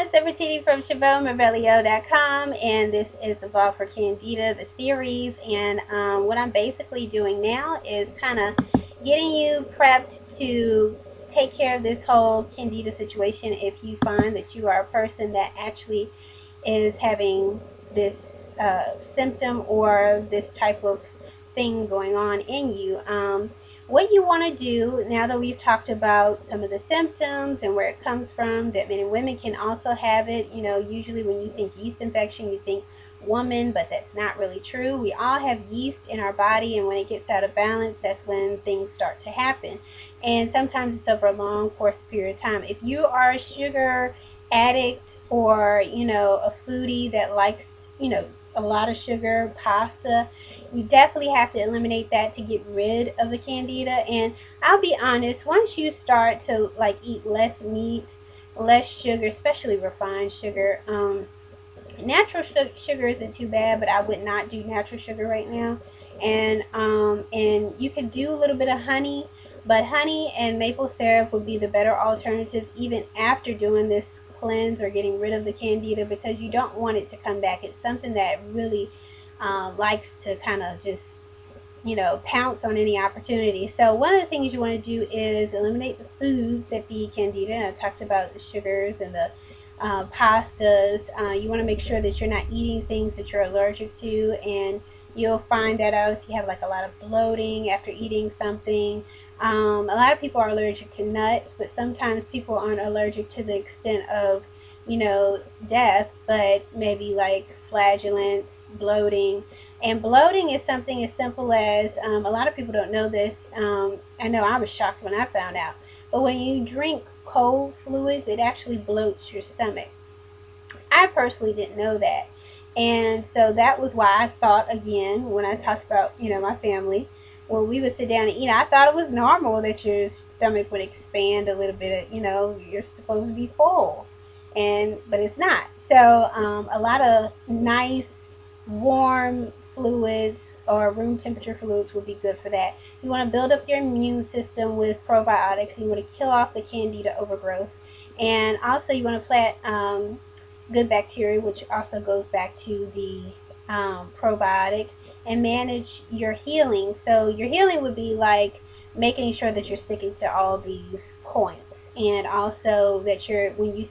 it's Evertini from ShavonMavelio.com, and this is the vlog for Candida, the series. And what I'm basically doing now is kind of getting you prepped to take care of this whole Candida situation if you find that you are a person that actually is having this symptom or this type of thing going on in you. What you want to do, now that we've talked about some of the symptoms and where it comes from, that men and women can also have it. You know, usually when you think yeast infection, you think woman, but that's not really true. We all have yeast in our body, and when it gets out of balance, that's when things start to happen. And sometimes it's over a long course period of time. If you are a sugar addict, or a foodie that likes a lot of sugar, pasta, you definitely have to eliminate that to get rid of the Candida. And I'll be honest, once you start to like eat less meat, less sugar, especially refined sugar, natural sugar isn't too bad, but I would not do natural sugar right now. And you could do a little bit of honey, but honey and maple syrup would be the better alternatives even after doing this cleanse or getting rid of the Candida, because you don't want it to come back. It's something that really likes to kind of just pounce on any opportunity. So one of the things you want to do is eliminate the foods that feed Candida. And I talked about the sugars and the pastas. You want to make sure that you're not eating things that you're allergic to, and you'll find that out if you have like a lot of bloating after eating something. A lot of people are allergic to nuts, but sometimes people aren't allergic to the extent of death, but maybe like flagellants, bloating. And bloating is something as simple as, a lot of people don't know this. I know I was shocked when I found out. But when you drink cold fluids, it actually bloats your stomach. I personally didn't know that. And so that was why I thought, again, when I talked about, my family, when we would sit down and eat, I thought it was normal that your stomach would expand a little bit. You're supposed to be full. But it's not. So a lot of nice, warm fluids or room temperature fluids would be good for that. You want to build up your immune system with probiotics. You want to kill off the Candida overgrowth. And also you want to plant good bacteria, which also goes back to the probiotic, and manage your healing. So your healing would be like making sure that you're sticking to all these points, and also that you're when you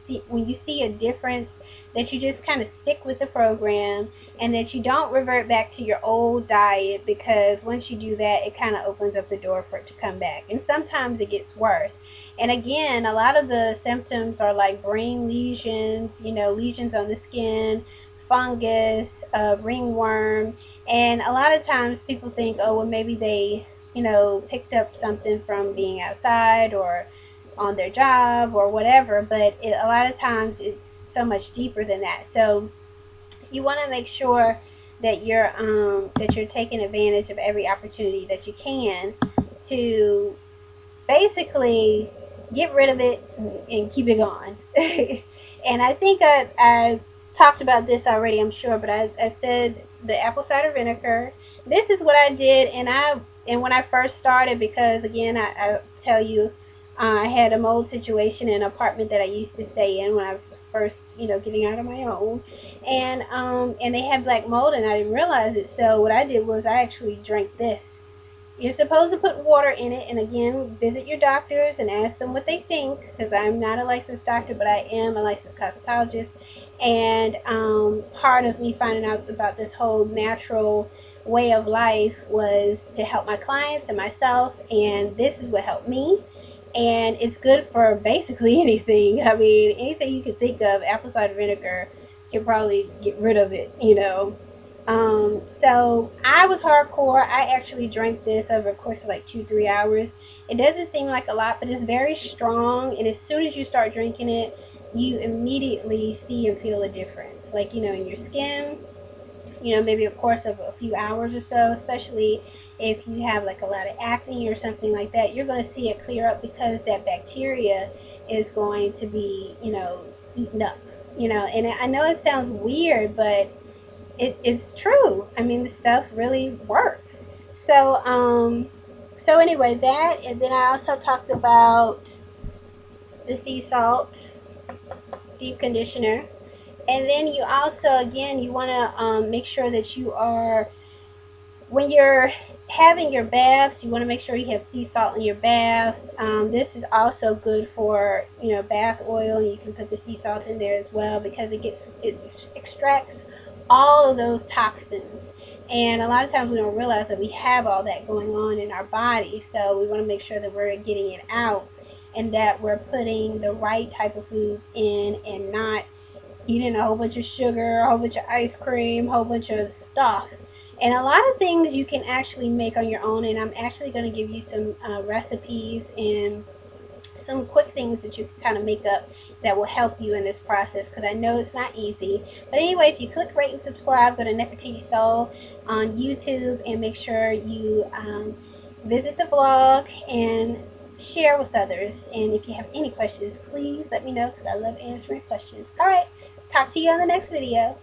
see a difference, that you just kind of stick with the program, and that you don't revert back to your old diet, because once you do that, it kind of opens up the door for it to come back. And sometimes it gets worse. And again, a lot of the symptoms are like brain lesions, lesions on the skin, fungus, ringworm. And a lot of times people think, oh, well, maybe they, picked up something from being outside or on their job or whatever. But a lot of times it's so much deeper than that. So you want to make sure that you're taking advantage of every opportunity that you can to basically get rid of it and keep it gone. And I think I talked about this already, I'm sure, but I said the apple cider vinegar. This is what I did, and when I first started, because again, I tell you, I had a mold situation in an apartment that I used to stay in when I was first, getting out of my own, and they had black mold, and I didn't realize it. So what I did was I actually drank this. You're supposed to put water in it, and again, visit your doctors and ask them what they think, because I'm not a licensed doctor, but I am a licensed cosmetologist. And part of me finding out about this whole natural way of life was to help my clients and myself, and this is what helped me. And it's good for basically anything. I mean, anything you can think of, apple cider vinegar can probably get rid of it. So I was hardcore. I actually drank this over a course of like 2-3 hours. It doesn't seem like a lot, but it's very strong. And as soon as you start drinking it, you immediately see and feel a difference. Like, in your skin, maybe a course of a few hours or so, especially if you have like a lot of acne or something like that, you're going to see it clear up, because that bacteria is going to be, eaten up. And I know it sounds weird, but it's true. I mean, the stuff really works. So anyway, that, and then I also talked about the sea salt, deep conditioner. And then you also, again, you want to make sure that you are, when you're having your baths, you want to make sure you have sea salt in your baths. This is also good for, bath oil. You can put the sea salt in there as well, because it extracts all of those toxins. And a lot of times we don't realize that we have all that going on in our body. So we want to make sure that we're getting it out, and that we're putting the right type of foods in, and not eating a whole bunch of sugar, a whole bunch of ice cream, a whole bunch of stuff. And a lot of things you can actually make on your own, and I'm actually going to give you some recipes and some quick things that you can kind of make up that will help you in this process, because I know it's not easy. But anyway, if you click rate and subscribe, go to Nefertiti Soul on YouTube, and make sure you visit the blog and share with others. And if you have any questions, please let me know, because I love answering questions. All right, talk to you on the next video.